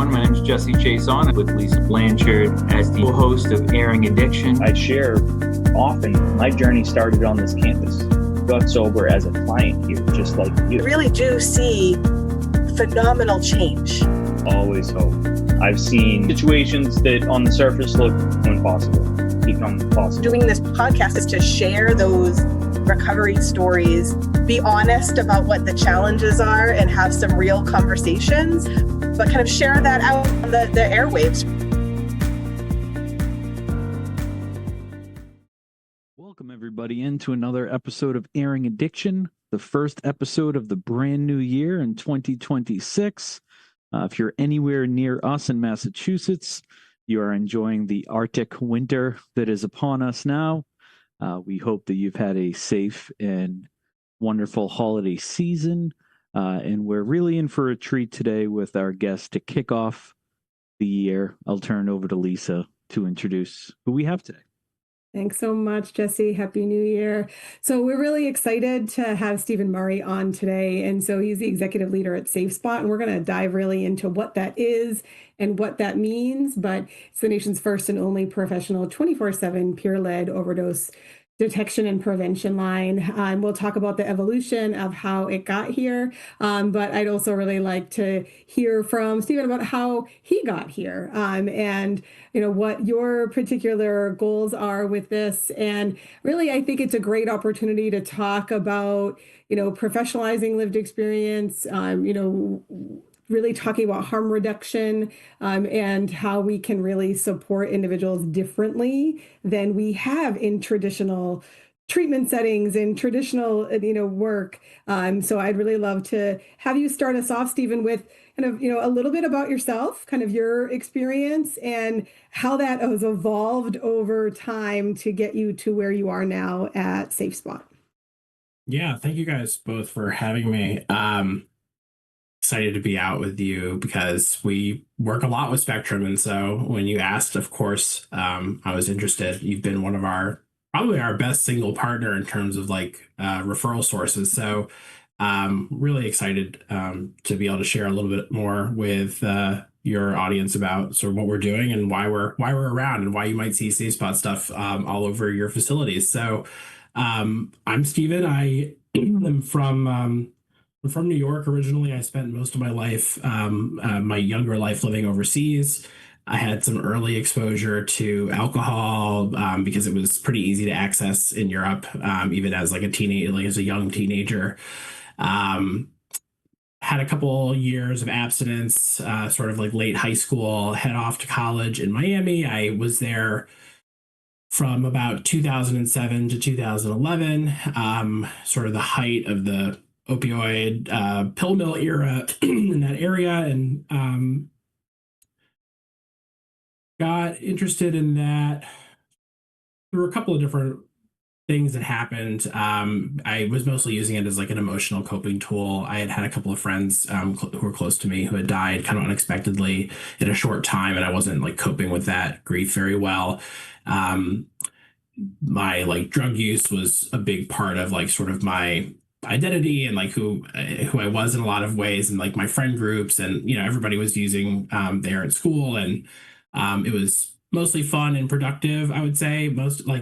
everyone. My name is Jesse Chason with Lisa Blanchard as the host of Airing Addiction. I share often my journey started on this campus. Got sober as a client here, just like you. I really do see phenomenal change. Always hope. I've seen situations that on the surface look impossible become possible. Doing this podcast is to share those recovery stories, be honest about what the challenges are and have some real conversations, but kind of share that out on the airwaves. Welcome everybody into another episode of Airing Addiction, the first episode of the brand new year in 2026. If you're anywhere near us in Massachusetts, you are enjoying the Arctic winter that is upon us now. We hope that you've had a safe and wonderful holiday season. And we're really in for a treat today with our guest to kick off the year. I'll turn it over to Lisa to introduce who we have today. Thanks so much, Jesse. Happy New Year. So we're really excited to have Stephen Murray on today. And so he's the executive leader at SafeSpot, and we're going to dive really into what that is and what that means. But it's the nation's first and only professional 24/7 peer-led overdose detection and prevention line. We'll talk about the evolution of how it got here, but I'd also really like to hear from Stephen about how he got here, and what your particular goals are with this. And really, I think it's a great opportunity to talk about professionalizing lived experience. Really talking about harm reduction and how we can really support individuals differently than we have in traditional treatment settings and traditional work. So I'd really love to have you start us off, Stephen, with kind of a little bit about yourself, kind of your experience and how that has evolved over time to get you to where you are now at SafeSpot. Yeah, thank you guys both for having me. Excited to be out with you because we work a lot with Spectrum. And so when you asked, of course, I was interested. You've been one of probably our best single partner in terms of referral sources. So really excited to be able to share a little bit more with your audience about sort of what we're doing and why we're around and why you might see SafeSpot stuff all over your facilities. So I'm Stephen. I am I'm from New York originally. I spent most of my life, my younger life, living overseas. I had some early exposure to alcohol because it was pretty easy to access in Europe, even as as a young teenager. Had a couple years of abstinence, sort of late high school, head off to college in Miami. I was there from about 2007 to 2011, sort of the height of the opioid pill mill era in that area, and got interested in that. There were a couple of different things that happened. I was mostly using it as an emotional coping tool. I had a couple of friends who were close to me who had died kind of unexpectedly in a short time, and I wasn't coping with that grief very well. My drug use was a big part of sort of my identity and who I was in a lot of ways, and my friend groups, and everybody was using there at school, and it was mostly fun and productive, I would say,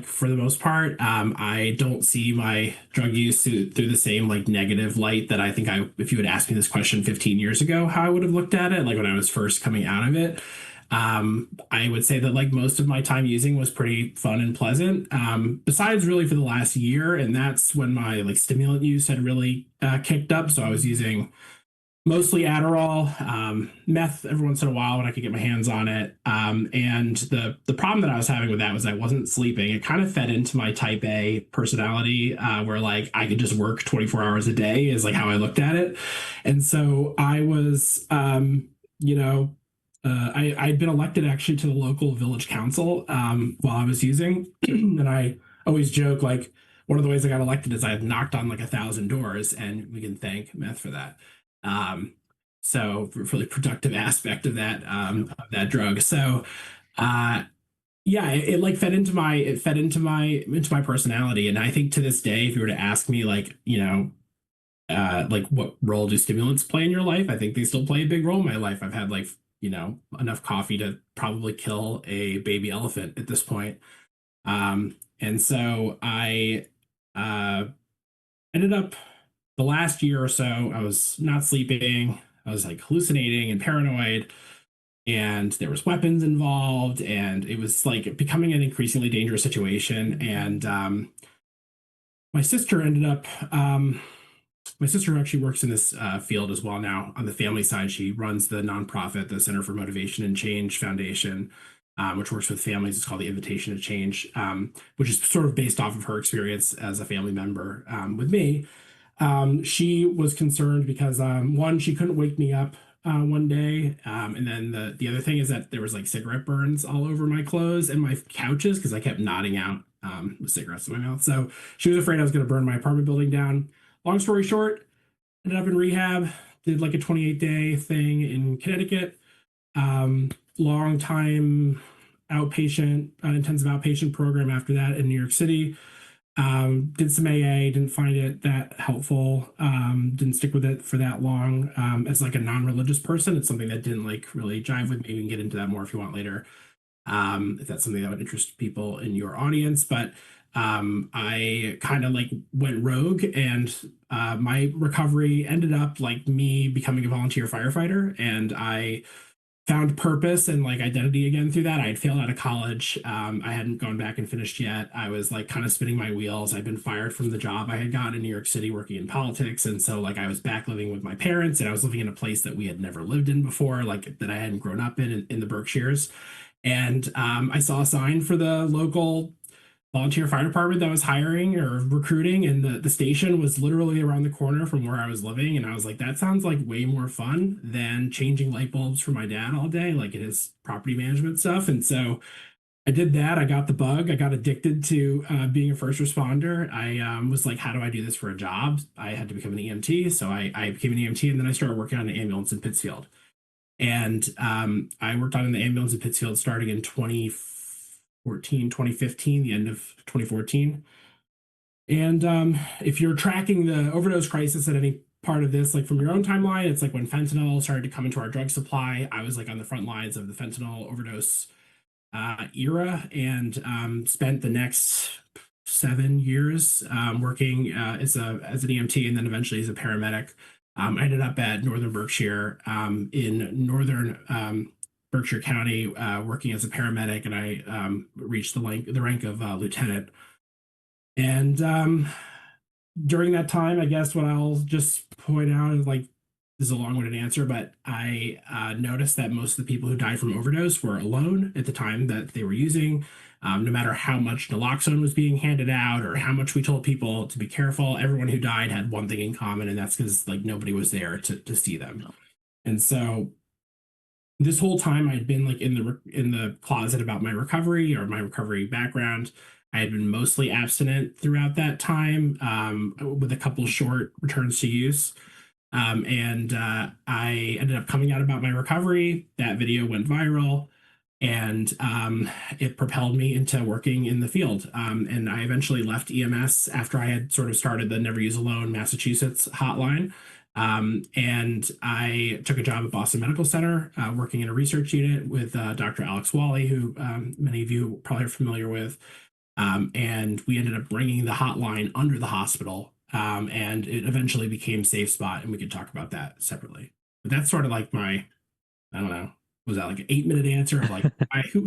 for the most part. I don't see my drug use through the same negative light that I think if you had asked me this question 15 years ago, how I would have looked at it, when I was first coming out of it. I would say that most of my time using was pretty fun and pleasant, besides really for the last year. And that's when my stimulant use had really kicked up. So I was using mostly Adderall, meth every once in a while when I could get my hands on it. And the problem that I was having with that was I wasn't sleeping. It kind of fed into my type A personality, where I could just work 24 hours a day is how I looked at it. And so I was, I'd been elected actually to the local village council while I was using. And I always joke, one of the ways I got elected is I had knocked on 1,000 doors, and we can thank meth for that. So really productive aspect of that drug. So yeah, it fed into my personality. And I think to this day, if you were to ask me what role do stimulants play in your life, I think they still play a big role in my life. I've had enough coffee to probably kill a baby elephant at this point. And so I ended up the last year or so, I was not sleeping. I was like hallucinating and paranoid, and there was weapons involved, and it was like becoming an increasingly dangerous situation. And my sister ended up my sister actually works in this field as well now. On the family side, she runs the nonprofit, the Center for Motivation and Change Foundation, which works with families. It's called the Invitation to Change, which is sort of based off of her experience as a family member with me. She was concerned because one, she couldn't wake me up one day, and then the other thing is that there was like cigarette burns all over my clothes and my couches because I kept nodding out with cigarettes in my mouth. So she was afraid I was going to burn my apartment building down. Long story short, ended up in rehab, did like a 28-day thing in Connecticut, long time outpatient, intensive outpatient program after that in New York City. Did some AA, didn't find it that helpful, didn't stick with it for that long. As like a non-religious person, it's something that didn't like really jive with me. We can get into that more if you want later, if that's something that would interest people in your audience. But I kind of like went rogue, and my recovery ended up like me becoming a volunteer firefighter, and I found purpose and like identity again through that. I had failed out of college. I hadn't gone back and finished yet. I was like kind of spinning my wheels. I'd been fired from the job I had gotten in New York City working in politics. And so like I was back living with my parents, and I was living in a place that we had never lived in before, like that I hadn't grown up in the Berkshires. And I saw a sign for the local volunteer fire department that was hiring or recruiting, and the station was literally around the corner from where I was living. And I was like, that sounds like way more fun than changing light bulbs for my dad all day, like it is property management stuff. And so I did that. I got the bug. I got addicted to being a first responder. I was like, how do I do this for a job? I had to become an EMT. So I became an EMT, and then I started working on an ambulance in Pittsfield. And I worked on the ambulance in Pittsfield starting in 2015, the end of 2014. And if you're tracking the overdose crisis at any part of this, like from your own timeline, it's like when fentanyl started to come into our drug supply. I was like on the front lines of the fentanyl overdose era, and spent the next 7 years working as an EMT, and then eventually as a paramedic. I ended up at Northern Berkshire in Northern Berkshire County, working as a paramedic, and I reached the rank of lieutenant. And during that time, I guess what I'll just point out is like, this is a long-winded answer, but I noticed that most of the people who died from overdose were alone at the time that they were using. No matter how much naloxone was being handed out or how much we told people to be careful, everyone who died had one thing in common, and that's because like nobody was there to see them. And so this whole time I'd been like in the closet about my recovery or my recovery background. I had been mostly abstinent throughout that time, with a couple short returns to use. And I ended up coming out about my recovery. That video went viral, and it propelled me into working in the field. And I eventually left EMS after I had sort of started the Never Use Alone Massachusetts hotline. And I took a job at Boston Medical Center, working in a research unit with Dr. Alex Wally, who many of you probably are familiar with. And we ended up bringing the hotline under the hospital. And it eventually became SafeSpot, and we could talk about that separately. But that's sort of like my, I don't know, was that like an 8-minute answer of like,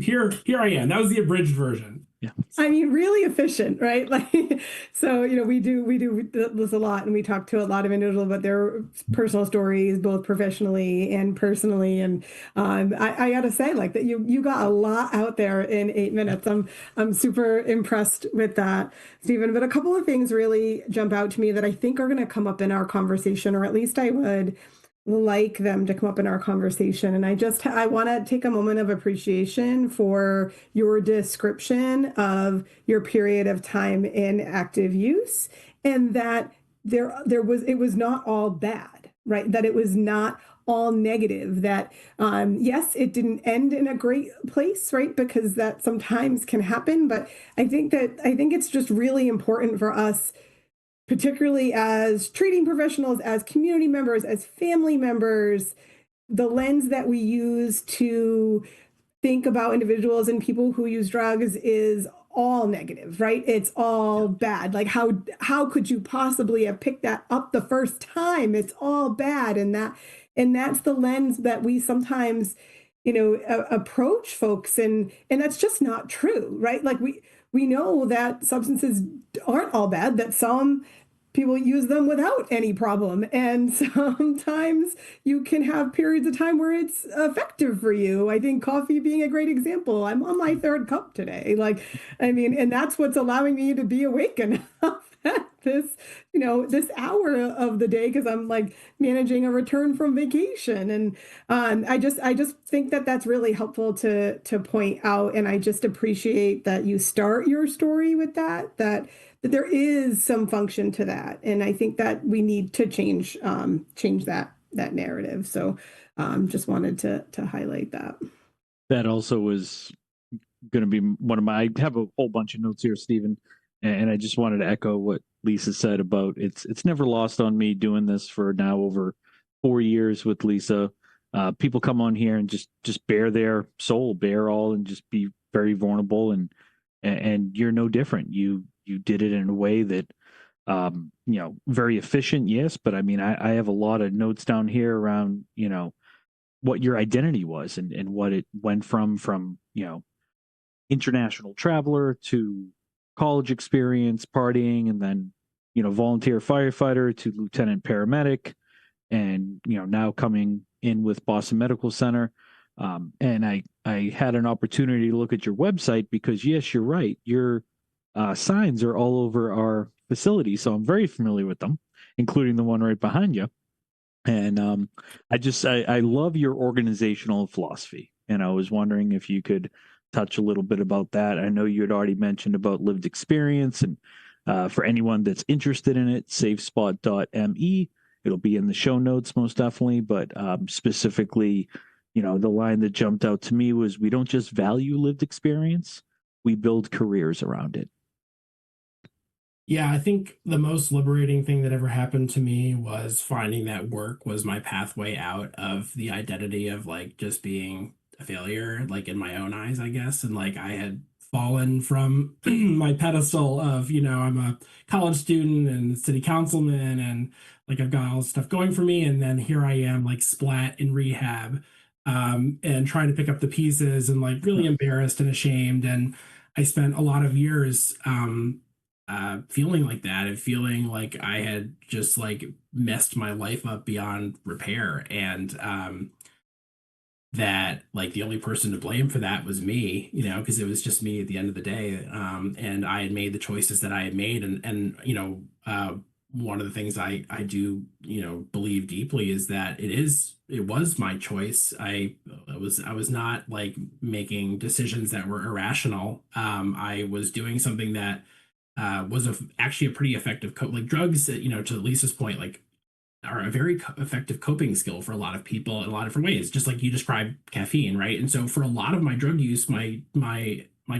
here I am. That was the abridged version. Yeah. I mean, really efficient, right? Like, so, we do this a lot, and we talk to a lot of individuals about their personal stories, both professionally and personally. And I got to say, like, that you got a lot out there in 8 minutes. I'm super impressed with that, Stephen. But a couple of things really jump out to me that I think are going to come up in our conversation, or at least I would like them to come up in our conversation. And I want to take a moment of appreciation for your description of your period of time in active use, and that it was not all bad, right? That it was not all negative, that yes, it didn't end in a great place, right? Because that sometimes can happen. But I think it's just really important for us, particularly as treating professionals, as community members, as family members, the lens that we use to think about individuals and people who use drugs is all negative, right? It's all bad. Like how could you possibly have picked that up the first time? It's all bad. And that's the lens that we sometimes, approach folks, and that's just not true, right? Like we know that substances aren't all bad, that some people use them without any problem. And sometimes you can have periods of time where it's effective for you. I think coffee being a great example. I'm on my third cup today. And that's what's allowing me to be awake enough at this hour of the day, because I'm like managing a return from vacation. And I just think that that's really helpful to point out. And I just appreciate that you start your story with that there is some function to that. And I think that we need to change that narrative. So just wanted to highlight that. That also was going to be one of my, I have a whole bunch of notes here, Stephen, and I just wanted to echo what Lisa said about it's never lost on me doing this for now over 4 years with Lisa. People come on here and just bare their soul, bare all, and just be very vulnerable, and you're no different. You did it in a way that, very efficient, yes. But I mean, I have a lot of notes down here around, what your identity was and what it went from, international traveler to college experience, partying, and then, volunteer firefighter to lieutenant paramedic, and, now coming in with Boston Medical Center. And I had an opportunity to look at your website because, yes, you're right. Your signs are all over our facility, so I'm very familiar with them, including the one right behind you. And I love your organizational philosophy, and I was wondering if you could touch a little bit about that. I know you had already mentioned about lived experience, and for anyone that's interested in it, SafeSpot.me. It'll be in the show notes most definitely, but specifically, the line that jumped out to me was, we don't just value lived experience, we build careers around it. Yeah, I think the most liberating thing that ever happened to me was finding that work was my pathway out of the identity of like just being a failure, like in my own eyes, I guess. And like I had fallen from my pedestal of, I'm a college student and city councilman, and like I've got all this stuff going for me. And then here I am, like splat in rehab, and trying to pick up the pieces and like really embarrassed and ashamed. And I spent a lot of years feeling like that and feeling like I had just like messed my life up beyond repair. And that like the only person to blame for that was me, because it was just me at the end of the day. And I had made the choices that I had made. And one of the things I do, believe deeply is that it was my choice. I was not like making decisions that were irrational. I was doing something that was actually a pretty effective like drugs, to Lisa's point, like are a very effective coping skill for a lot of people in a lot of different ways, just like you described caffeine, right? And so for a lot of my drug use, my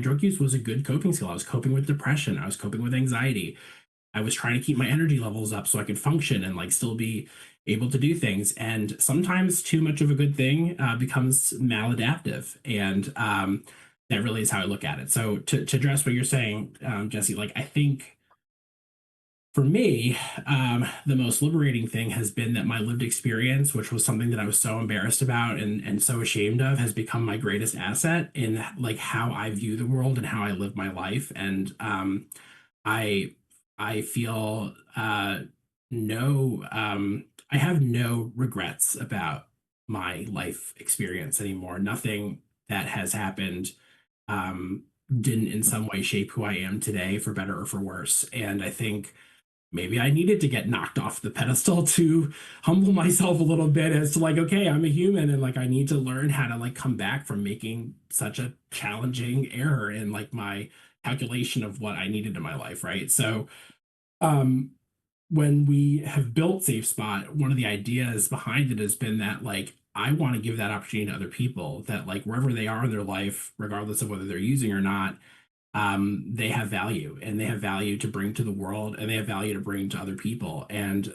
drug use was a good coping skill. I was coping with depression. I was coping with anxiety. I was trying to keep my energy levels up so I could function and like still be able to do things. And sometimes too much of a good thing becomes maladaptive. And that really is how I look at it. So to address what you're saying, Jesse, like I think for me, the most liberating thing has been that my lived experience, which was something that I was so embarrassed about and so ashamed of, has become my greatest asset in like how I view the world and how I live my life. And I feel I have no regrets about my life experience anymore. Nothing that has happened didn't in some way shape who I am today, for better or for worse. And I think maybe I needed to get knocked off the pedestal to humble myself a little bit as to like, okay, I'm a human, and like I need to learn how to like come back from making such a challenging error in like my calculation of what I needed in my life, right? So when we have built SafeSpot, one of the ideas behind it has been that like I want to give that opportunity to other people, that like wherever they are in their life, regardless of whether they're using or not, they have value, and they have value to bring to the world, and they have value to bring to other people. And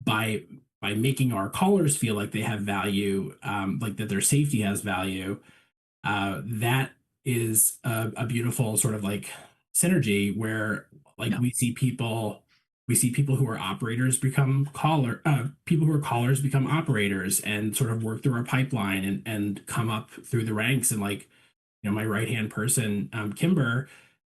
by by making our callers feel like they have value, like that their safety has value, that is a beautiful sort of like synergy where like Yeah. we see people who are operators become people who are callers become operators and sort of work through our pipeline and come up through the ranks. And like, my right hand person, Kimber,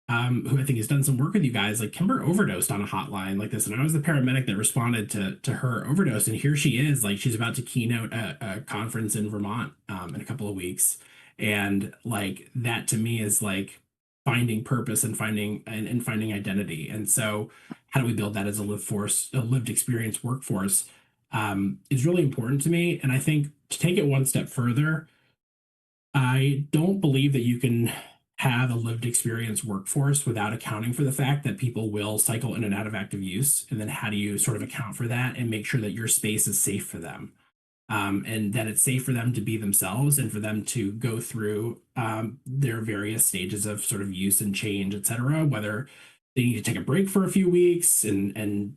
who I think has done some work with you guys, like Kimber overdosed on a hotline like this, and I was the paramedic that responded to her overdose. And here she is, like she's about to keynote a conference in Vermont in a couple of weeks, and like that to me is like finding purpose and finding identity. And so, how do we build that as a lived experience workforce, is really important to me. And I think to take it one step further, I don't believe that you can have a lived experience workforce without accounting for the fact that people will cycle in and out of active use. And then how do you sort of account for that and make sure that your space is safe for them? And that it's safe for them to be themselves and for them to go through their various stages of sort of use and change, et cetera, whether they need to take a break for a few weeks and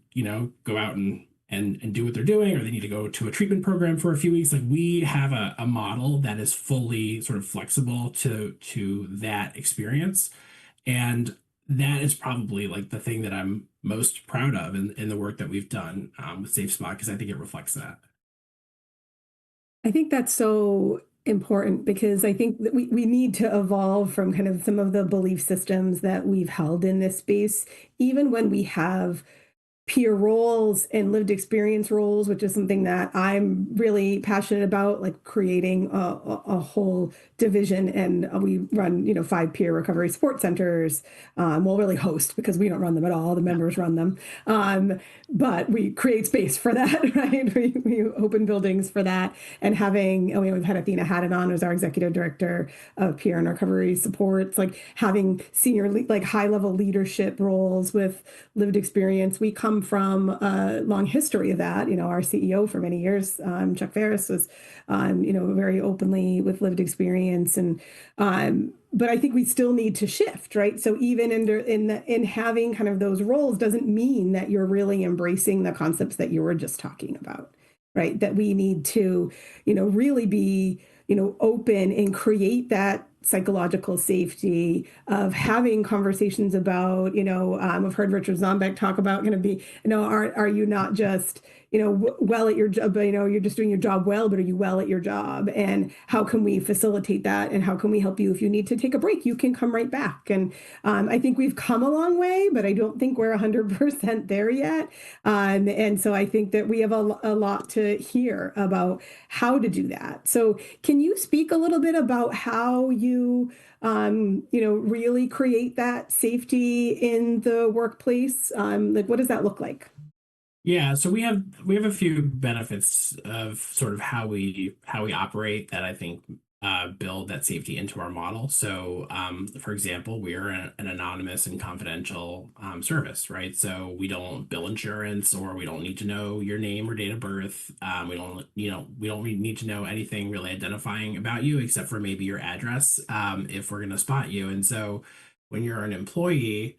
go out and do what they're doing, or they need to go to a treatment program for a few weeks. Like we have a model that is fully sort of flexible to that experience. And that is probably like the thing that I'm most proud of in the work that we've done with SafeSpot, because I think it reflects that. I think that's so important because I think that we need to evolve from kind of some of the belief systems that we've held in this space, even when we have peer roles and lived experience roles, which is something that I'm really passionate about, like creating a whole division. And we run, 5 peer recovery support centers. We'll really host because we don't run them at all. The members run them. But we create space for that, right? We open buildings for that. And we've had Athena Haddon on as our executive director of peer and recovery supports, like having senior, like high level leadership roles with lived experience. We come from a long history of that. Our CEO for many years, Chuck Ferris, was, very openly with lived experience. And but I think we still need to shift, right? So even in having kind of those roles doesn't mean that you're really embracing the concepts that you were just talking about, right? That we need to, really be, open and create that psychological safety of having conversations about, I've heard Richard Zombeck talk about going to be, are you not just, well at your job, you're just doing your job well, but are you well at your job? And how can we facilitate that? And how can we help you if you need to take a break? You can come right back. And I think we've come a long way, but I don't think we're 100% there yet. And so I think that we have a lot to hear about how to do that. So can you speak a little bit about how you really create that safety in the workplace? Like, what does that look like? Yeah, so we have a few benefits of sort of how we operate that I think build that safety into our model. So, for example, we are an anonymous and confidential service, right? So we don't bill insurance, or we don't need to know your name or date of birth. We don't need to know anything really identifying about you except for maybe your address, if we're going to spot you. And so when you're an employee,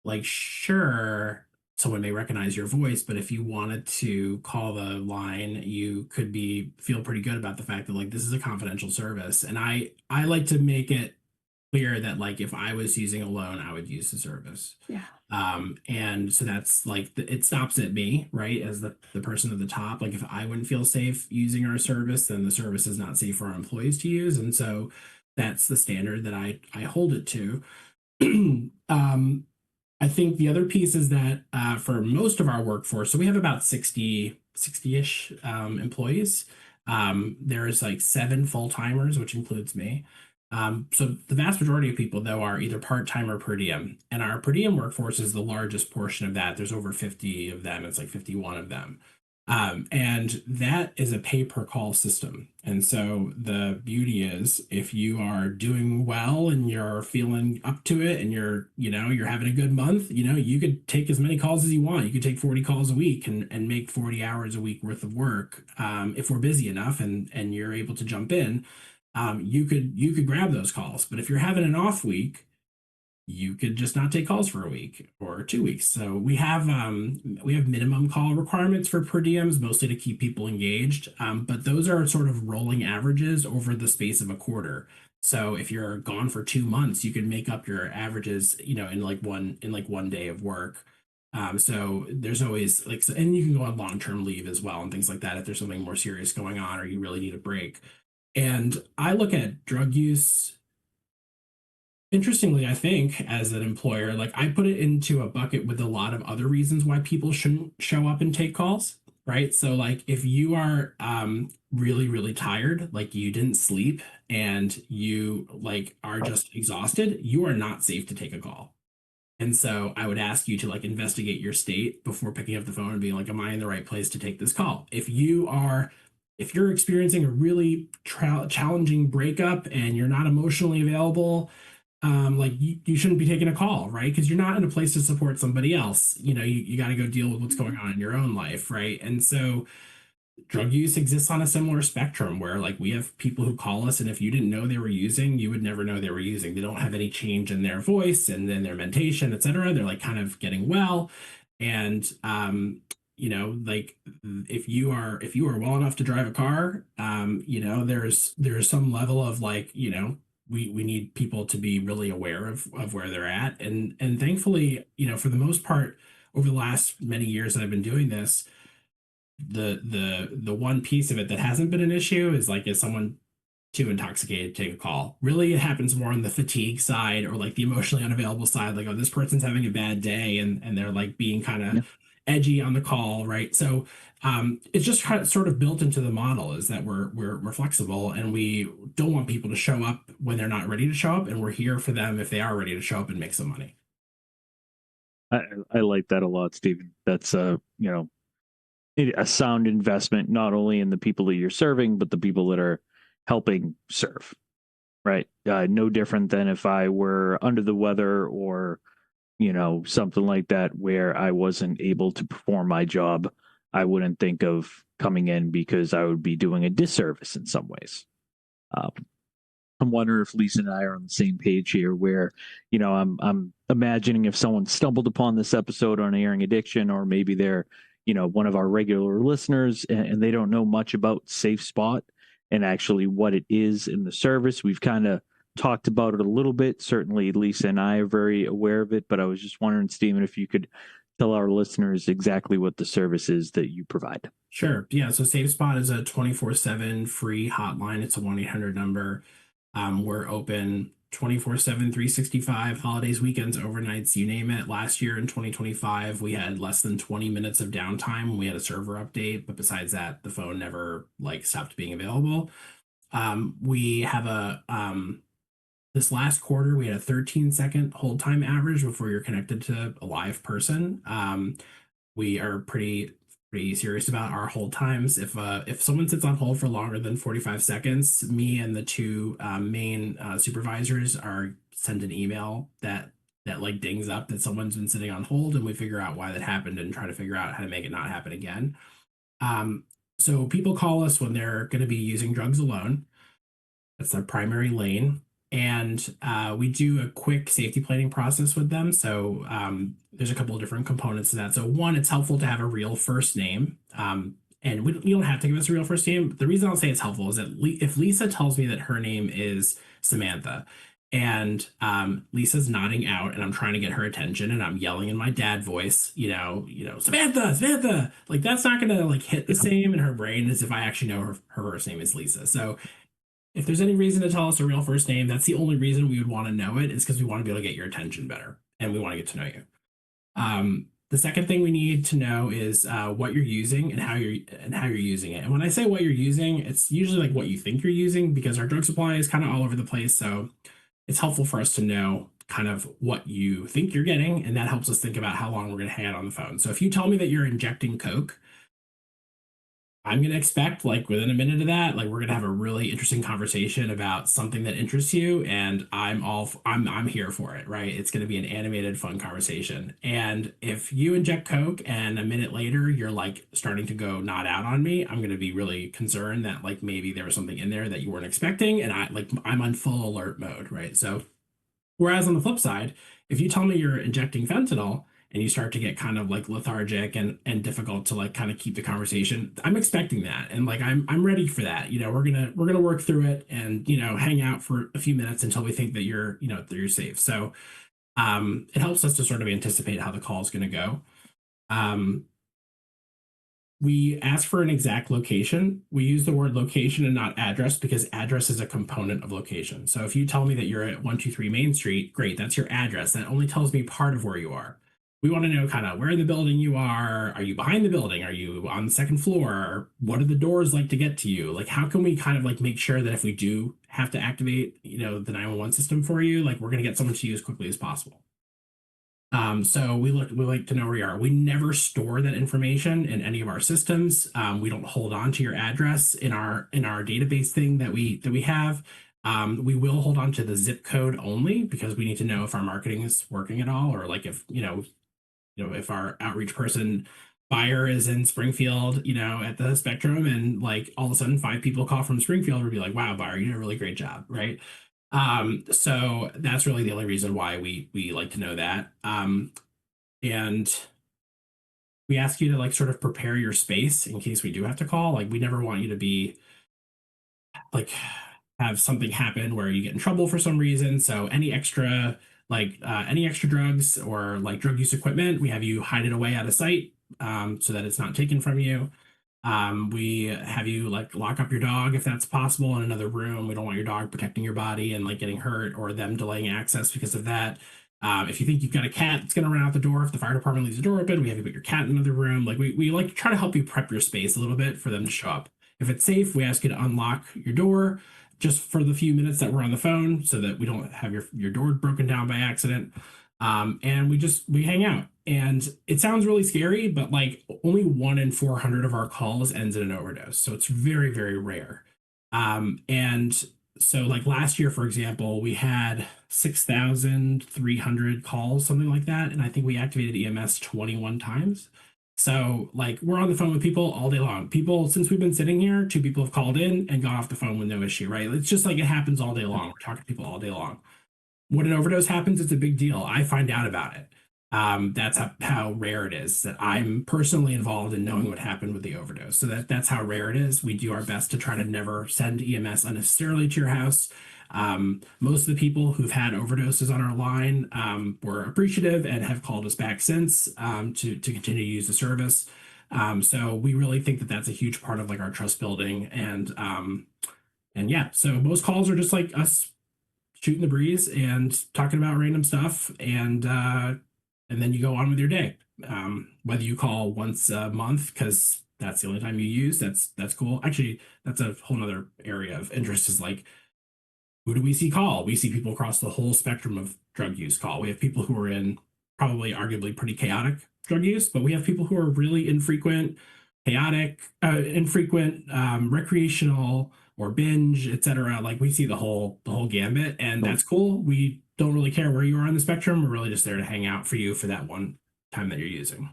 like sure, someone may recognize your voice, but if you wanted to call the line, you could feel pretty good about the fact that like this is a confidential service. And I like to make it clear that like if I was using a loan, I would use the service. Yeah. And so that's like it stops at me, right? As the person at the top. Like if I wouldn't feel safe using our service, then the service is not safe for our employees to use. And so that's the standard that I hold it to. I think the other piece is that for most of our workforce, so we have about 60-ish employees. There's like 7 full-timers, which includes me. So the vast majority of people, though, are either part-time or per diem. And our per diem workforce is the largest portion of that. There's over 50 of them. It's like 51 of them. And that is a pay per call system. And so the beauty is if you are doing well and you're feeling up to it and you're having a good month, you could take as many calls as you want. You could take 40 calls a week and make 40 hours a week worth of work. If we're busy enough and you're able to jump in, you could grab those calls. But if you're having an off week, you could just not take calls for a week or 2 weeks. So we have minimum call requirements for per diems, mostly to keep people engaged. But those are sort of rolling averages over the space of a quarter. So if you're gone for 2 months, you can make up your averages, in like one day of work. So there's always and you can go on long-term leave as well and things like that if there's something more serious going on or you really need a break. And I look at drug use. Interestingly, I think as an employer, like I put it into a bucket with a lot of other reasons why people shouldn't show up and take calls, right? So like if you are really, really tired, like you didn't sleep and you like are just exhausted, you are not safe to take a call. And so I would ask you to like investigate your state before picking up the phone and being like, am I in the right place to take this call? If you're experiencing a really challenging breakup and you're not emotionally available, like you shouldn't be taking a call, right? Because you're not in a place to support somebody else. You got to go deal with what's going on in your own life, right? And so drug use exists on a similar spectrum where like we have people who call us and if you didn't know they were using, you would never know they were using. They don't have any change in their voice and then their mentation, et cetera. They're like kind of getting well. And like if you are well enough to drive a car, there's some level of like, we need people to be really aware of where they're at. And thankfully, for the most part, over the last many years that I've been doing this, the one piece of it that hasn't been an issue is someone too intoxicated to take a call. Really, it happens more on the fatigue side or like the emotionally unavailable side. Like, oh, this person's having a bad day and they're like being kind of edgy on the call, right? So it's just kind of sort of built into the model is that we're flexible and we don't want people to show up when they're not ready to show up, and we're here for them if they are ready to show up and make some money. I like that a lot, Stephen. That's a sound investment, not only in the people that you're serving, but the people that are helping serve, right? No different than if I were under the weather or, something like that, where I wasn't able to perform my job. I wouldn't think of coming in because I would be doing a disservice in some ways. I'm wondering if Lisa and I are on the same page here where, I'm imagining if someone stumbled upon this episode on airing addiction, or maybe they're, one of our regular listeners and they don't know much about SafeSpot and actually what it is in the service. We've kind of talked about it a little bit. Certainly Lisa and I are very aware of it, but I was just wondering, Stephen, if you could tell our listeners exactly what the service is that you provide. Sure. Yeah. So SafeSpot is a 24/7 free hotline. It's a 1-800 number. We're open 24/7, 365, holidays, weekends, overnights, you name it. Last year in 2025, we had less than 20 minutes of downtime when we had a server update. But besides that, the phone never stopped being available. We have this last quarter, we had a 13-second hold time average before you're connected to a live person. We are pretty serious about our hold times. If someone sits on hold for longer than 45 seconds, me and the two main supervisors are send an email that like dings up that someone's been sitting on hold, and we figure out why that happened and try to figure out how to make it not happen again. So people call us when they're going to be using drugs alone. That's their primary lane. And we do a quick safety planning process with them. So there's a couple of different components to that. So one, it's helpful to have a real first name. And you don't have to give us a real first name. But the reason I'll say it's helpful is that if Lisa tells me that her name is Samantha, and Lisa's nodding out and I'm trying to get her attention and I'm yelling in my dad voice, Samantha, like that's not going to like hit the same in her brain as if I actually know her first name is Lisa. So if there's any reason to tell us a real first name, that's the only reason we would want to know it, is because we want to be able to get your attention better and we want to get to know you. The second thing we need to know is what you're using and how you're using it. And when I say what you're using, it's usually like what you think you're using, because our drug supply is kind of all over the place. So it's helpful for us to know kind of what you think you're getting, and that helps us think about how long we're going to hang out on the phone. So if you tell me that you're injecting Coke, I'm going to expect like within a minute of that, like we're going to have a really interesting conversation about something that interests you. And I'm here for it, right? It's going to be an animated, fun conversation. And if you inject Coke and a minute later, you're like starting to go nod out on me, I'm going to be really concerned that like maybe there was something in there that you weren't expecting. And I'm on full alert mode, right? So Whereas on the flip side, if you tell me you're injecting fentanyl and you start to get kind of like lethargic and difficult to like kind of keep the conversation, I'm expecting that. And like I'm ready for that. You know, we're gonna work through it and, you know, hang out for a few minutes until we think that you're, you know, that you're safe. So it helps us to sort of anticipate how the call is gonna go. Um, we ask for an exact location. We use the word location and not address because address is a component of location. So if you tell me that you're at 123 Main Street, great, that's your address. That only tells me part of where you are. We want to know kind of where in the building you are. Are you behind the building? Are you on the second floor? What are the doors like to get to you? Like, how can we kind of like make sure that if we do have to activate, you know, the 911 system for you, like we're going to get someone to you as quickly as possible. So we like to know where you are. We never store that information in any of our systems. We don't hold on to your address in our database thing that we have. We will hold on to the zip code only because we need to know if our marketing is working at all, or like if if our outreach person buyer is in Springfield, you know, at the Spectrum, and like all of a sudden 5 people call from Springfield, we'll be like, wow, buyer, you did a really great job, right? So that's really the only reason why we like to know that. And we ask you to like sort of prepare your space in case we do have to call. Like we never want you to be like have something happen where you get in trouble for some reason. So any extra drugs or like drug use equipment, we have you hide it away out of sight so that it's not taken from you. We have you like lock up your dog if that's possible in another room. We don't want your dog protecting your body and like getting hurt or them delaying access because of that. If you think you've got a cat that's going to run out the door, if the fire department leaves the door open, we have you put your cat in another room. Like we like to try to help you prep your space a little bit for them to show up. If it's safe, we ask you to unlock your door just for the few minutes that we're on the phone so that we don't have your door broken down by accident. And we hang out. And it sounds really scary, but like only 1 in 400 of our calls ends in an overdose. So it's very, very rare. And so like last year, for example, we had 6,300 calls, something like that. And I think we activated EMS 21 times. So like we're on the phone with people all day long. People, since we've been sitting here, 2 people have called in and got off the phone with no issue, right? It's just like it happens all day long. We're talking to people all day long. When an overdose happens, it's a big deal. I find out about it. That's how rare it is that I'm personally involved in knowing what happened with the overdose. So that's how rare it is. We do our best to try to never send EMS unnecessarily to your house. Most of the people who've had overdoses on our line were appreciative and have called us back since to continue to use the service. So we really think that that's a huge part of like our trust building. And yeah, so most calls are just like us shooting the breeze and talking about random stuff, and then you go on with your day. Whether you call once a month because that's the only time you use, that's cool. Actually, that's a whole other area of interest. Is like, who do we see call? We see people across the whole spectrum of drug use call. We have people who are in probably arguably pretty chaotic drug use, but we have people who are really infrequent, recreational or binge, etc. Like we see the whole gambit, and that's cool. We don't really care where you are on the spectrum. We're really just there to hang out for you for that one time that you're using.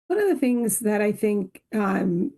One of the things that I think, as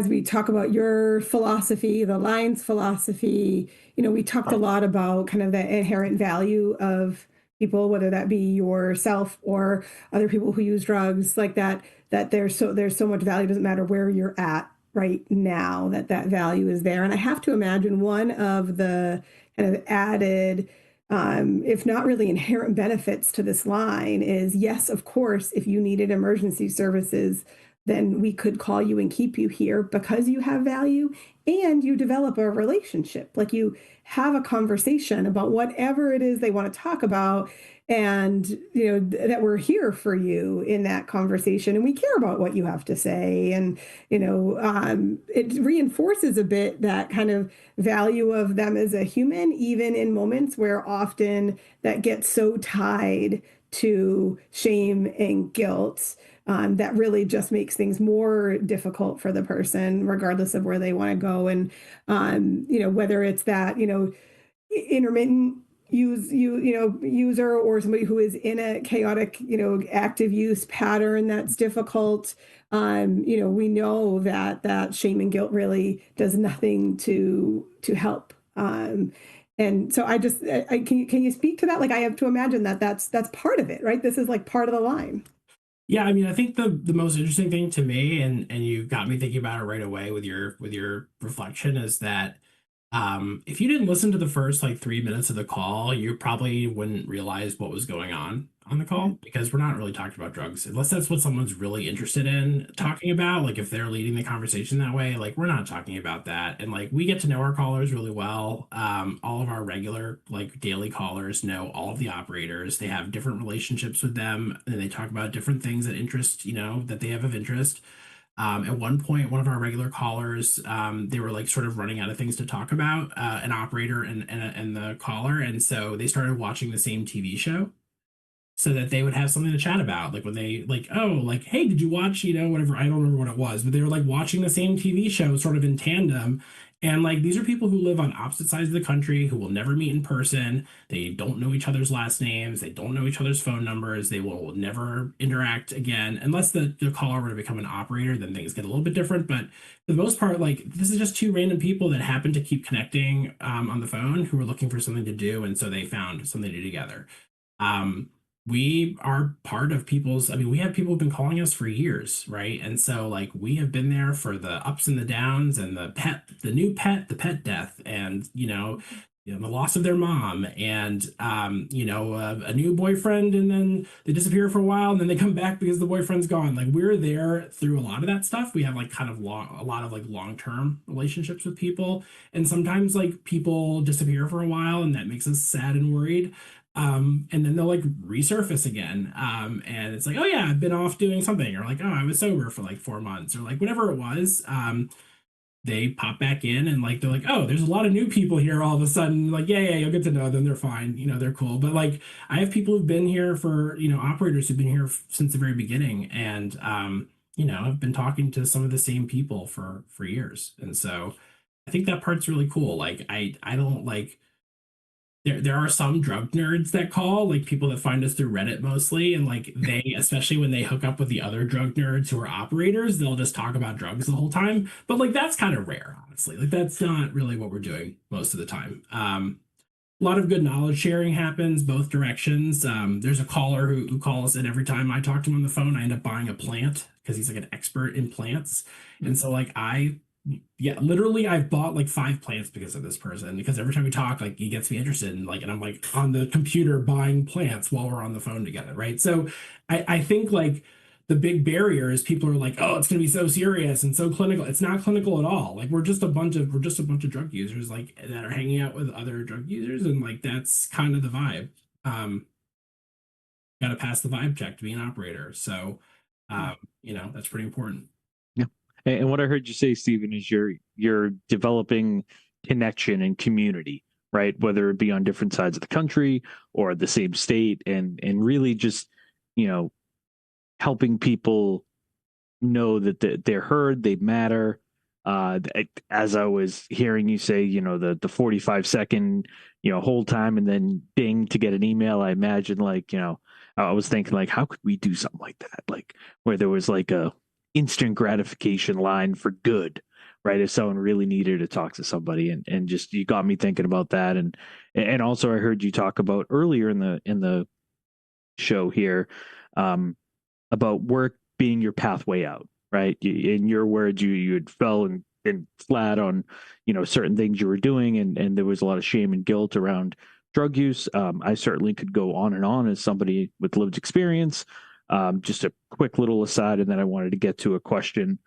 we talk about your philosophy, the line's philosophy, we talked a lot about kind of the inherent value of people, whether that be yourself or other people who use drugs, like that there's so much value. It doesn't matter where you're at right now, that value is there. And I have to imagine one of the kind of added, if not really inherent benefits to this line is, yes, of course, if you needed emergency services, then we could call you and keep you here because you have value and you develop a relationship. Like you have a conversation about whatever it is they want to talk about, and that we're here for you in that conversation, and we care about what you have to say. And it reinforces a bit that kind of value of them as a human, even in moments where often that gets so tied to shame and guilt. That really just makes things more difficult for the person, regardless of where they want to go. And, whether it's that, intermittent user or somebody who is in a chaotic, active use pattern that's difficult. We know that shame and guilt really does nothing to help. And so can you speak to that? Like, I have to imagine that that's part of it, right? This is like part of the line. Yeah, I mean, I think the most interesting thing to me, and you got me thinking about it right away with your reflection, is that if you didn't listen to the first like 3 minutes of the call, you probably wouldn't realize what was going on the call, because we're not really talking about drugs unless that's what someone's really interested in talking about. Like if they're leading the conversation that way, like we're not talking about that. And like we get to know our callers really well. All of our regular like daily callers know all of the operators. They have different relationships with them, and they talk about different things that interest, that they have of interest. At one point, one of our regular callers, they were like sort of running out of things to talk about, an operator and the caller, and so they started watching the same TV show so that they would have something to chat about. Like when they like, oh, like, hey, did you watch, whatever, I don't remember what it was, but they were like watching the same TV show sort of in tandem. And like these are people who live on opposite sides of the country, who will never meet in person. They don't know each other's last names. They don't know each other's phone numbers. They will never interact again unless the caller were to become an operator. Then things get a little bit different. But for the most part, like this is just two random people that happen to keep connecting on the phone, who were looking for something to do, and so they found something to do together. We are part of people's, I mean, we have people who've been calling us for years, right? And so like we have been there for the ups and the downs, and the new pet, the pet death, and the loss of their mom, and a new boyfriend, and then they disappear for a while, and then they come back because the boyfriend's gone. Like we're there through a lot of that stuff. We have like kind of a lot of like long-term relationships with people, and sometimes like people disappear for a while, and that makes us sad and worried. And then they'll like resurface again. And it's like, oh yeah, I've been off doing something, or like, oh, I was sober for like 4 months, or like whatever it was. They pop back in, and like they're like, oh, there's a lot of new people here all of a sudden. Like, yeah, you'll get to know them. They're fine, they're cool. But like, I have people who've been here for, operators who've been here since the very beginning, and I've been talking to some of the same people for years, and so I think that part's really cool. Like, I don't like. There are some drug nerds that call, like people that find us through Reddit mostly, and like they, especially when they hook up with the other drug nerds who are operators, they'll just talk about drugs the whole time. But like that's kind of rare, honestly. Like that's not really what we're doing most of the time. A lot of good knowledge sharing happens both directions. There's a caller who calls, and every time I talk to him on the phone, I end up buying a plant because he's like an expert in plants. And so like literally I've bought like 5 plants because of this person, because every time we talk, like he gets me interested in like, and I'm like on the computer buying plants while we're on the phone together. Right. So I think like the big barrier is people are like, oh, it's going to be so serious and so clinical. It's not clinical at all. Like we're just a bunch of drug users like that are hanging out with other drug users. And like, that's kind of the vibe. Got to pass the vibe check to be an operator. So, that's pretty important. And what I heard you say, Stephen, is you're developing connection and community, right? Whether it be on different sides of the country or the same state, and really just, helping people know that they're heard, they matter. As I was hearing you say, the 45-second, hold time and then ding to get an email, I imagine like, I was thinking like, how could we do something like that? Like where there was like a instant gratification line for good, right? If someone really needed to talk to somebody, and just you got me thinking about that. And also I heard you talk about earlier in the show here about work being your pathway out, right? In your words, you had fell and flat on certain things you were doing, and there was a lot of shame and guilt around drug use. I certainly could go on and on as somebody with lived experience. Just a quick little aside, and then I wanted to get to a question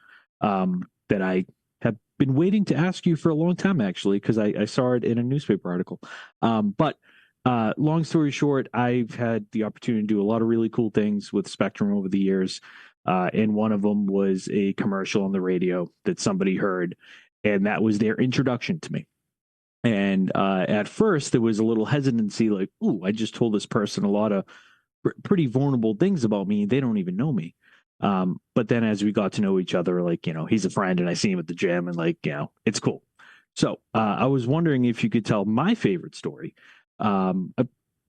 that I have been waiting to ask you for a long time, actually, because I saw it in a newspaper article. But long story short, I've had the opportunity to do a lot of really cool things with Spectrum over the years. And one of them was a commercial on the radio that somebody heard, and that was their introduction to me. And at first, there was a little hesitancy, like, ooh, I just told this person a lot of pretty vulnerable things about me. They don't even know me. But then as we got to know each other, like, he's a friend and I see him at the gym, and like, it's cool. So I was wondering if you could tell my favorite story.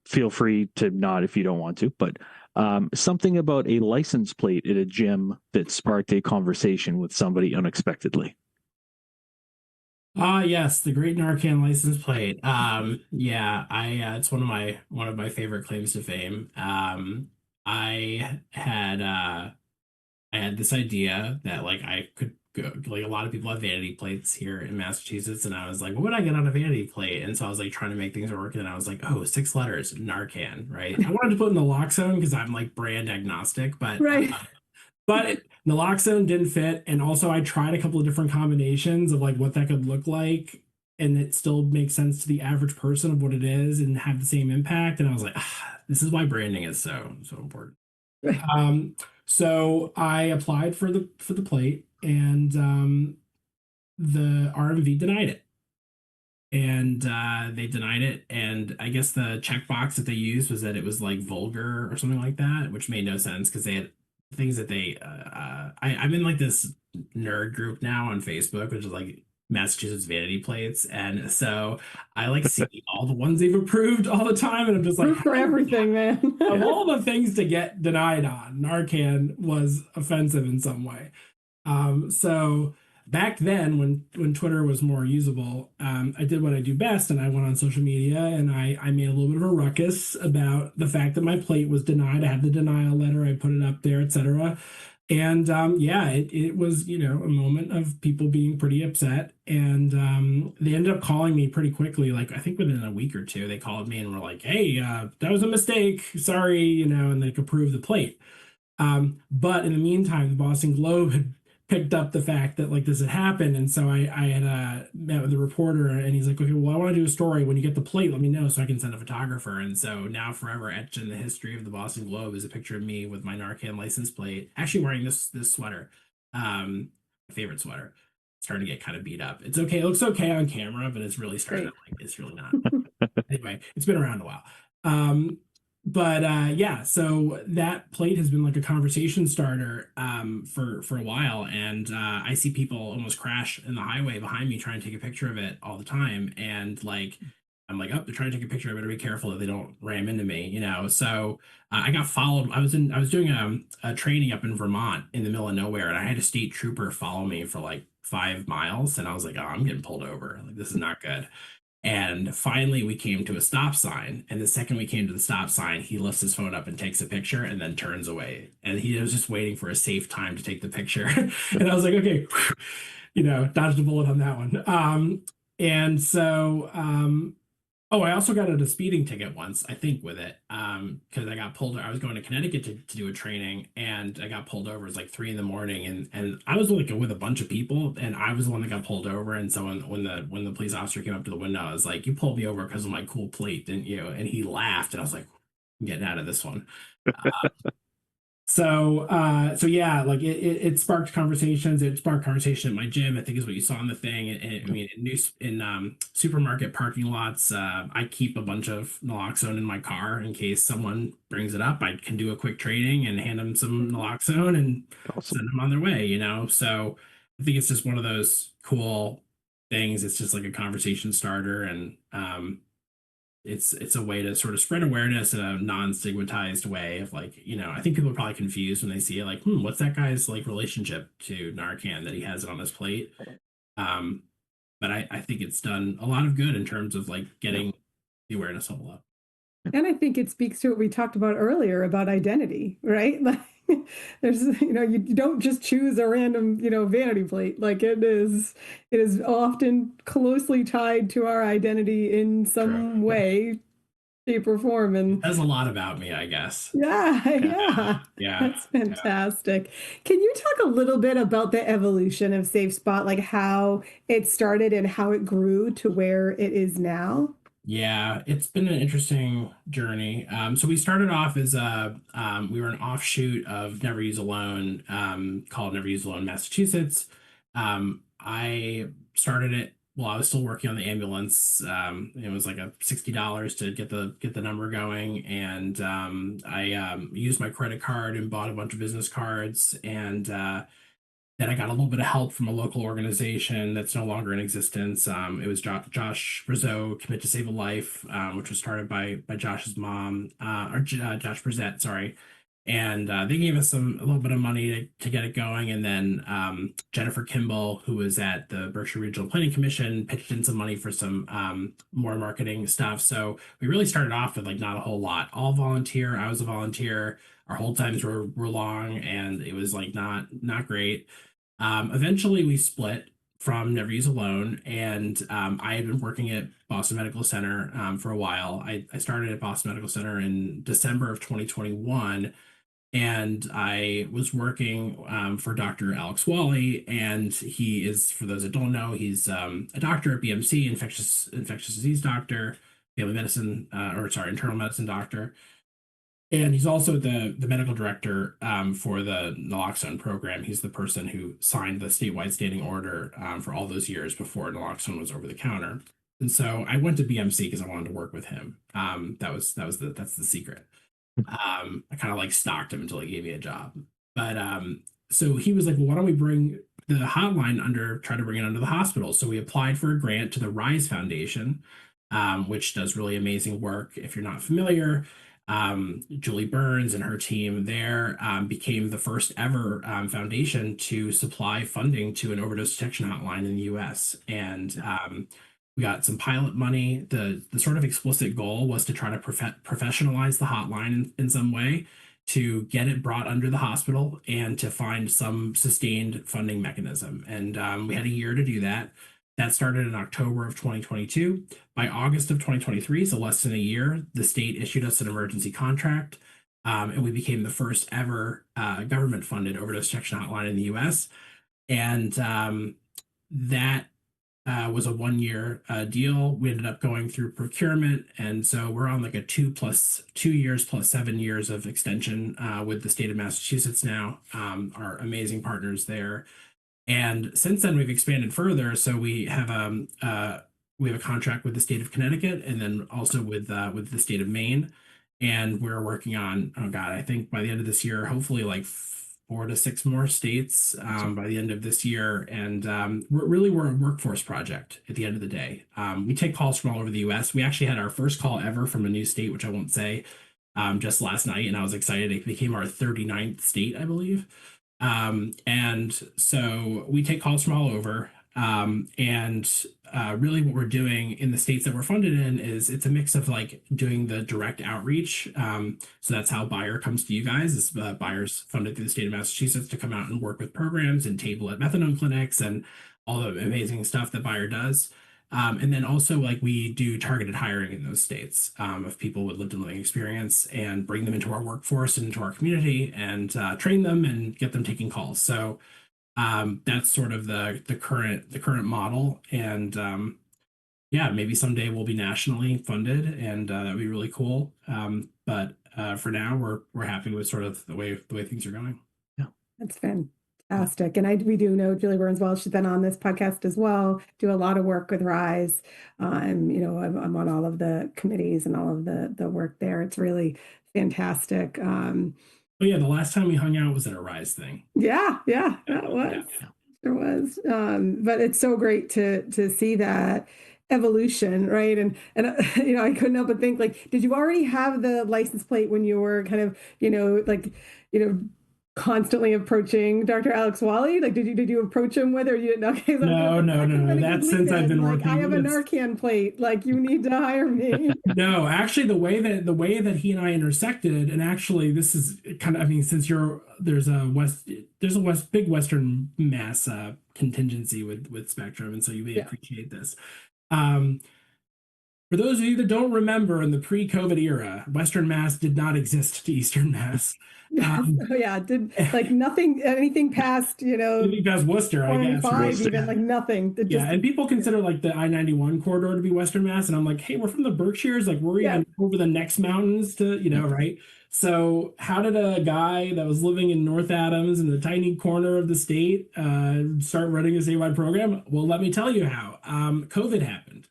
Feel free to nod if you don't want to, but something about a license plate at a gym that sparked a conversation with somebody unexpectedly. Yes, the Great Narcan license plate. Yeah, I it's one of my favorite claims to fame. I had I had this idea that like I could go, like a lot of people have vanity plates here in Massachusetts, and I was like, what would I get on a vanity plate? And so I was like trying to make things work, and I was like, oh, 6 letters, Narcan, right? I wanted to put in naloxone because I'm like brand agnostic, Right. but naloxone didn't fit, and also I tried a couple of different combinations of like what that could look like, and it still makes sense to the average person of what it is and have the same impact. And I was like, this is why branding is so important. Right. Um, so I applied for the plate, and the RMV denied it, and they denied it. And I guess the checkbox that they used was that it was like vulgar or something like that, which made no sense because they had things that they. I'm in like this nerd group now on Facebook, which is like Massachusetts vanity plates, and so I like see all the ones they've approved all the time, and I'm just like, Root for everything, man. of all the things to get denied on, Narcan was offensive in some way. So back then, when Twitter was more usable, I did what I do best, and I went on social media and I made a little bit of a ruckus about the fact that my plate was denied. I had the denial letter, I put it up there, etc. And yeah, it was, a moment of people being pretty upset. And they ended up calling me pretty quickly. Like, I think within a week or two, they called me and were like, hey, that was a mistake. Sorry, and they could approve the plate. But in the meantime, the Boston Globe had picked up the fact that like this had happened, and so I had met with the reporter, and he's like, okay, well, I want to do a story. When you get the plate, let me know so I can send a photographer. And so now, forever etched in the history of the Boston Globe is a picture of me with my Narcan license plate, actually wearing this sweater, my favorite sweater. It's starting to get kind of beat up. It's okay. It looks okay on camera, but it's really starting Great. to like it's really not. Anyway, it's been around a while. But yeah, so that plate has been like a conversation starter for a while, and I see people almost crash in the highway behind me trying to take a picture of it all the time, and like I'm like, oh, they're trying to take a picture. I better be careful that they don't ram into me. So I got followed. I was doing a training up in Vermont in the middle of nowhere, and I had a state trooper follow me for like 5 miles, and I was like, oh, I'm getting pulled over. Like this is not good. And finally, we came to a stop sign. And the second we came to the stop sign, he lifts his phone up and takes a picture and then turns away. And he was just waiting for a safe time to take the picture. And I was like, okay, dodged a bullet on that one. And so Oh, I also got a speeding ticket once, I think, with it. Because I got pulled. I was going to Connecticut to do a training, and I got pulled over. It was like 3 in the morning, and I was like with a bunch of people, and I was the one that got pulled over. And so when the police officer came up to the window, I was like, "You pulled me over because of my cool plate, didn't you?" And he laughed, and I was like, "I'm getting out of this one." So yeah, like it sparked conversations. It sparked conversation at my gym, I think is what you saw in the thing. And I mean, in supermarket parking lots, I keep a bunch of naloxone in my car in case someone brings it up. I can do a quick training and hand them some naloxone and Awesome. send them on their way, So I think it's just one of those cool things. It's just like a conversation starter, and it's a way to sort of spread awareness in a non-stigmatized way of like, I think people are probably confused when they see it, like, what's that guy's like relationship to Narcan that he has it on his plate? But I think it's done a lot of good in terms of like getting the awareness level up. And I think it speaks to what we talked about earlier about identity, right? Like there's, you don't just choose a random, vanity plate. Like it is often closely tied to our identity in some True. way, shape, or form. It And says a lot about me, I guess. yeah, yeah, Yeah. that's fantastic. Can you talk a little bit about the evolution of SafeSpot, like how it started and how it grew to where it is now? Yeah, it's been an interesting journey. So we started off as we were an offshoot of Never Use Alone, called Never Use Alone Massachusetts. I started it while I was still working on the ambulance. It was like a $60 to get the number going, and I used my credit card and bought a bunch of business cards, and then I got a little bit of help from a local organization that's no longer in existence. It was Josh Rizzo, Commit to Save a Life, which was started by Josh's mom, or Josh Brissett, sorry. And they gave us a little bit of money to get it going. And then Jennifer Kimball, who was at the Berkshire Regional Planning Commission, pitched in some money for some more marketing stuff. So we really started off with like not a whole lot. All volunteer. I was a volunteer. Our hold times were long, and it was like not great. Eventually, we split from Never Use Alone, and I had been working at Boston Medical Center for a while. I started at Boston Medical Center in December of 2021, and I was working for Dr. Alex Wally, and he is, for those that don't know, he's a doctor at BMC, infectious disease doctor, family medicine, internal medicine doctor. And he's also the medical director for the naloxone program. He's the person who signed the statewide standing order for all those years before naloxone was over the counter. And so I went to BMC because I wanted to work with him. That's the secret. I kind of like stalked him until he gave me a job. But so he was like, well, why don't we bring the hotline try to bring it under the hospital? So we applied for a grant to the Rise Foundation, which does really amazing work. If you're not familiar, Julie Burns and her team there became the first ever foundation to supply funding to an overdose detection hotline in the US. And we got some pilot money. The sort of explicit goal was to try to professionalize the hotline in some way, to get it brought under the hospital and to find some sustained funding mechanism. And we had a year to do that. That started in October of 2022. By August of 2023, so less than a year, the state issued us an emergency contract, and we became the first ever government-funded overdose detection hotline in the U.S. And that was a 1 year deal. We ended up going through procurement, and so we're on like a 2 years plus 7 years of extension with the state of Massachusetts now, our amazing partners there. And since then, we've expanded further. So we have a contract with the state of Connecticut, and then also with the state of Maine. And we're working on, oh God, I think by the end of this year, hopefully like 4 to 6 more states by the end of this year. And we're a workforce project at the end of the day. We take calls from all over the U.S. We actually had our first call ever from a new state, which I won't say, just last night, and I was excited. It became our 39th state, I believe. And so we take calls from all over. Really what we're doing in the states that we're funded in is it's a mix of like doing the direct outreach. So that's how Bayer comes to you guys, is Bayer's funded through the state of Massachusetts to come out and work with programs and table at methadone clinics and all the amazing stuff that Bayer does. And then also like we do targeted hiring in those states of people with lived and living experience and bring them into our workforce and into our community and train them and get them taking calls. So that's sort of the current model. And yeah, maybe someday we'll be nationally funded, and that'd be really cool. But for now, we're happy with sort of the way things are going. Yeah, that's fantastic. And we do know Julie Burns well. She's been on this podcast as well. Do a lot of work with Rise. I'm on all of the committees and all of the work there. It's really fantastic. Oh yeah, the last time we hung out was at a Rise thing. Yeah, that was. Yeah. There was. But it's so great to see that evolution, right? And I couldn't help but think, like, did you already have the license plate when you were kind of, constantly approaching Dr. Alex Wally? Like, did you approach him with, or you didn't know? Okay, no. That's since I've been working. I have a Narcan plate. Like, you need to hire me. No, actually, the way that he and I intersected, and actually, this is kind of, I mean, since there's a big Western Mass contingency with Spectrum, and so you may appreciate this. For those of you that don't remember, in the pre-COVID era, Western Mass did not exist to Eastern Mass. Anything past, anything past Worcester, I guess. Worcester. Even like nothing. And people consider like the I-91 corridor to be Western Mass, and I'm like, hey, we're from the Berkshires, like we're even over the next mountains to, right? So how did a guy that was living in North Adams in the tiny corner of the state start running a statewide program? Well, let me tell you how. COVID happened.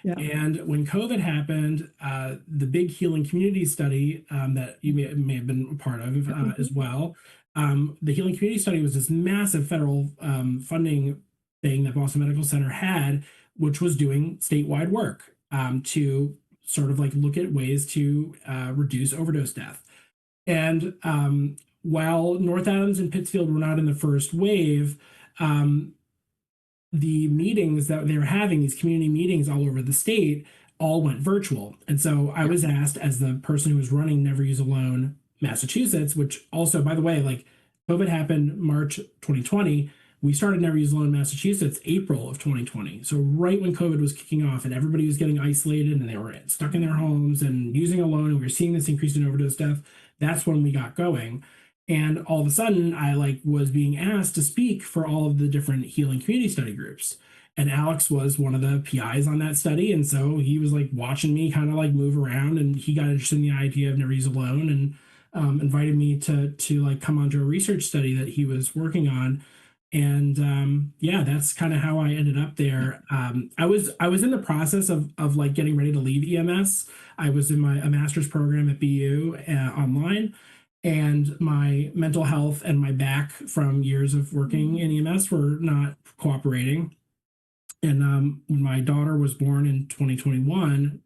Yeah. And when COVID happened, the big Healing Community study that you may have been a part of as well, the Healing Community study was this massive federal funding thing that Boston Medical Center had, which was doing statewide work to sort of like look at ways to reduce overdose death. And while North Adams and Pittsfield were not in the first wave, the meetings that they were having, these community meetings all over the state, all went virtual. And so I was asked, as the person who was running Never Use Alone Massachusetts, which also, by the way, like COVID happened March 2020. We started Never Use Alone Massachusetts April of 2020. So right when COVID was kicking off and everybody was getting isolated and they were stuck in their homes and using alone, and we were seeing this increase in overdose death, that's when we got going. And all of a sudden, I was being asked to speak for all of the different healing community study groups. And Alex was one of the PIs on that study. And so he was watching me kind of move around, and he got interested in the idea of Never Use Alone, and invited me to come onto a research study that he was working on. And yeah, that's kind of how I ended up there. I was in the process of getting ready to leave EMS. I was in a master's program at BU online, and my mental health and my back from years of working in EMS were not cooperating. And when my daughter was born in 2021,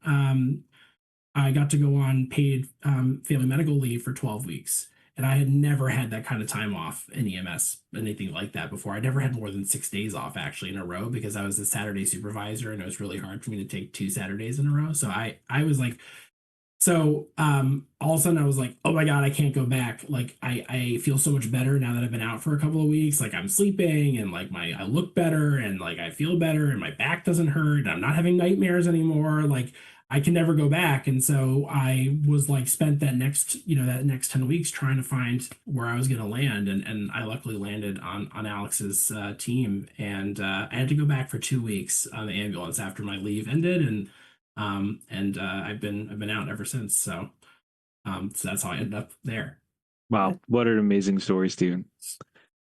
I got to go on paid family medical leave for 12 weeks. And I had never had that kind of time off in EMS, anything like that before. I never had more than 6 days off actually in a row, because I was a Saturday supervisor, and it was really hard for me to take 2 Saturdays in a row. So I was so all of a sudden I was like, oh my God, I can't go back. I feel so much better now that I've been out for a couple of weeks. I'm sleeping, and I look better, and I feel better, and my back doesn't hurt, and I'm not having nightmares anymore. I can never go back. And so I was spent that next 10 weeks trying to find where I was going to land. And I luckily landed on Alex's team. And I had to go back for 2 weeks on the ambulance after my leave ended. And I've been out ever since. So that's how I ended up there. Wow, what an amazing story, Steven.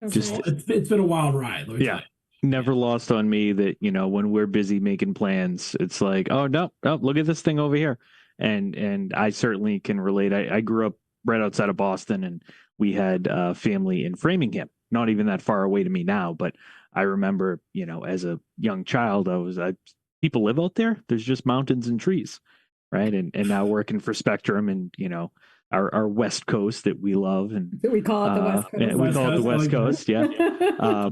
Just it's been a wild ride. Yeah. Never lost on me that, when we're busy making plans, it's oh, no, look at this thing over here. And I certainly can relate. I grew up right outside of Boston, and we had family in Framingham, not even that far away to me now. But I remember, as a young child, people live out there. There's just mountains and trees. Right. And now working for Spectrum, and, our West Coast that we love. And we call it the West Coast. We call it the West Coast. Yeah.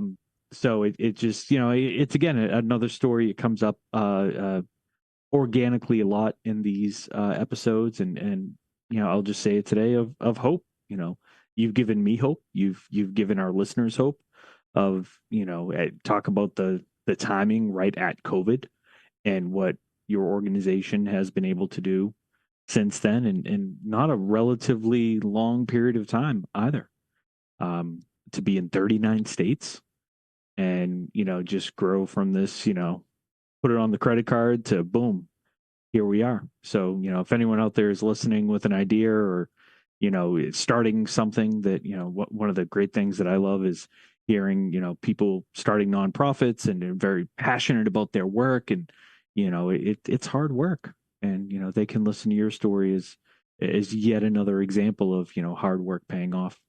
So it just, it's again another story. It comes up organically a lot in these episodes, and I'll just say it today of hope. You've given me hope. You've given our listeners hope of talk about the timing right at COVID, and what your organization has been able to do since then, and not a relatively long period of time either. To be in 39 states. And, just grow from this, put it on the credit card to boom, here we are. So, if anyone out there is listening with an idea, or, starting something that, one of the great things that I love is hearing, people starting nonprofits, and they're very passionate about their work, and, it's hard work, and, they can listen to your story as yet another example of, hard work paying off.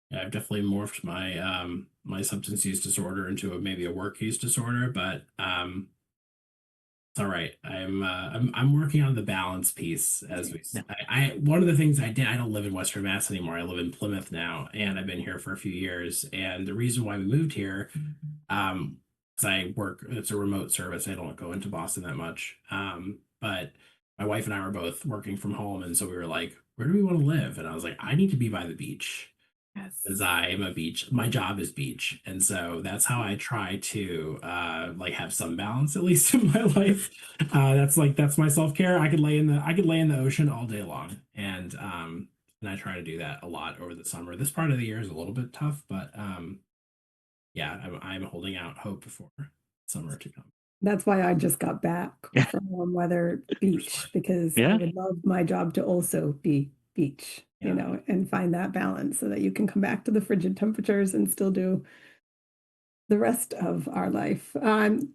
Yeah, I've definitely morphed my my substance use disorder into maybe a work use disorder, but it's all right. I'm working on the balance piece as we. I one of the things I don't live in Western Mass anymore. I live in Plymouth now, and I've been here for a few years. And the reason why we moved here, because I work, it's a remote service. I don't go into Boston that much. But my wife and I were both working from home, and so we were like, where do we want to live? And I was like, I need to be by the beach. Yes. As I am a beach, my job is beach, and so that's how I try to have some balance at least in my life. That's my self-care. I could lay in the ocean all day long, and I try to do that a lot over the summer. This part of the year is a little bit tough, but yeah, I'm holding out hope for summer to come. That's why I just got back from warm weather beach, because I would love my job to also be beach, and find that balance so that you can come back to the frigid temperatures and still do the rest of our life.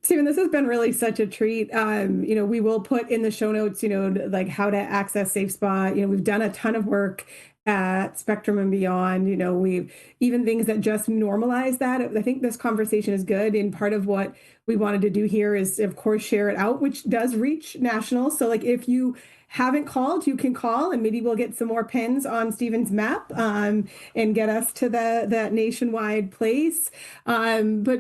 Steven, this has been really such a treat. We will put in the show notes, how to access SafeSpot. We've done a ton of work at Spectrum and beyond. We've even things that just normalize that. I think this conversation is good. And part of what we wanted to do here is, of course, share it out, which does reach national. So like if you haven't called, you can call, and maybe we'll get some more pins on Stephen's map and get us to that nationwide place. But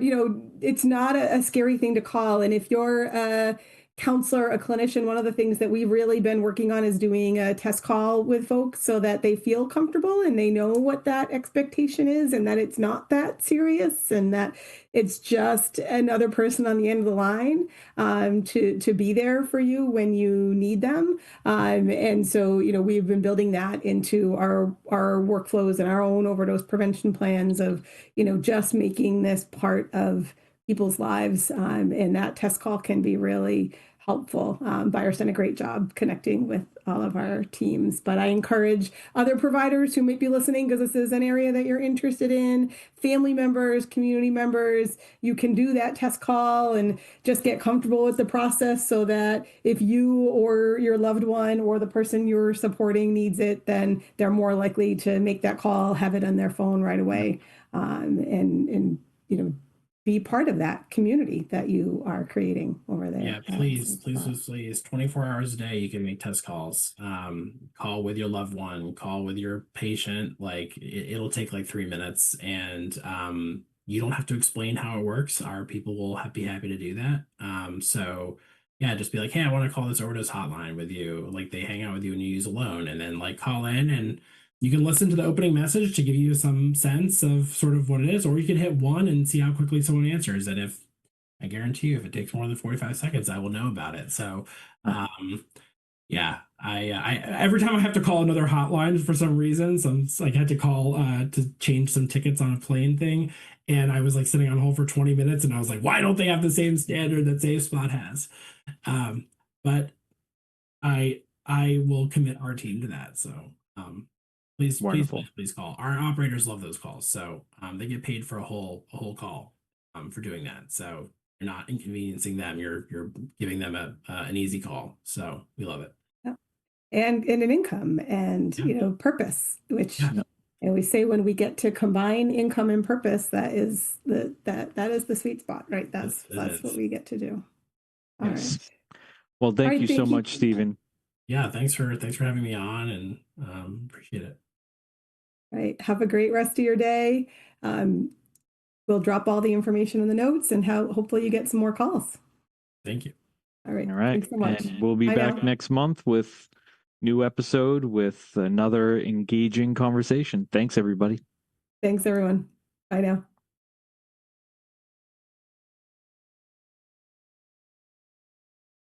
it's not a scary thing to call. And if you're a counselor, a clinician, one of the things that we've really been working on is doing a test call with folks so that they feel comfortable and they know what that expectation is, and that it's not that serious, and that it's just another person on the end of the line to be there for you when you need them. And so, we've been building that into our workflows and our own overdose prevention plans of, just making this part of people's lives. And that test call can be really helpful. Bayer's done a great job connecting with all of our teams, but I encourage other providers who might be listening, because this is an area that you're interested in, family members, community members, you can do that test call and just get comfortable with the process so that if you or your loved one or the person you're supporting needs it, then they're more likely to make that call, have it on their phone right away, and be part of that community that you are creating over there. Yeah, please. 24 hours a day, you can make test calls. Call with your loved one, call with your patient. Like it'll take like 3 minutes, and you don't have to explain how it works. Our people will be happy to do that. So yeah, just be like, hey, I want to call this overdose hotline with you. Like they hang out with you and you use alone, and then like call in, and you can listen to the opening message to give you some sense of sort of what it is, or you can hit 1 and see how quickly someone answers. And I guarantee you, if it takes more than 45 seconds, I will know about it. So, yeah, I every time I have to call another hotline for some reason, I had to call to change some tickets on a plane thing, and I was like sitting on hold for 20 minutes, and I was like, why don't they have the same standard that SafeSpot has? But I will commit our team to that. So, please call. Our operators love those calls, so they get paid for a whole call for doing that. So you're not inconveniencing them. You're giving them an easy call. So we love it. Yeah. And an income and purpose, which we say when we get to combine income and purpose, that is the sweet spot, right? That's what we get to do. All right. Well, thank you so much, Stephen. Yeah, thanks for having me on, and appreciate it. Right. Have a great rest of your day. We'll drop all the information in the notes, and hopefully you get some more calls. Thank you. All right. All right. Thanks so much. And we'll be back next month with new episode with another engaging conversation. Thanks, everybody. Thanks, everyone. Bye now.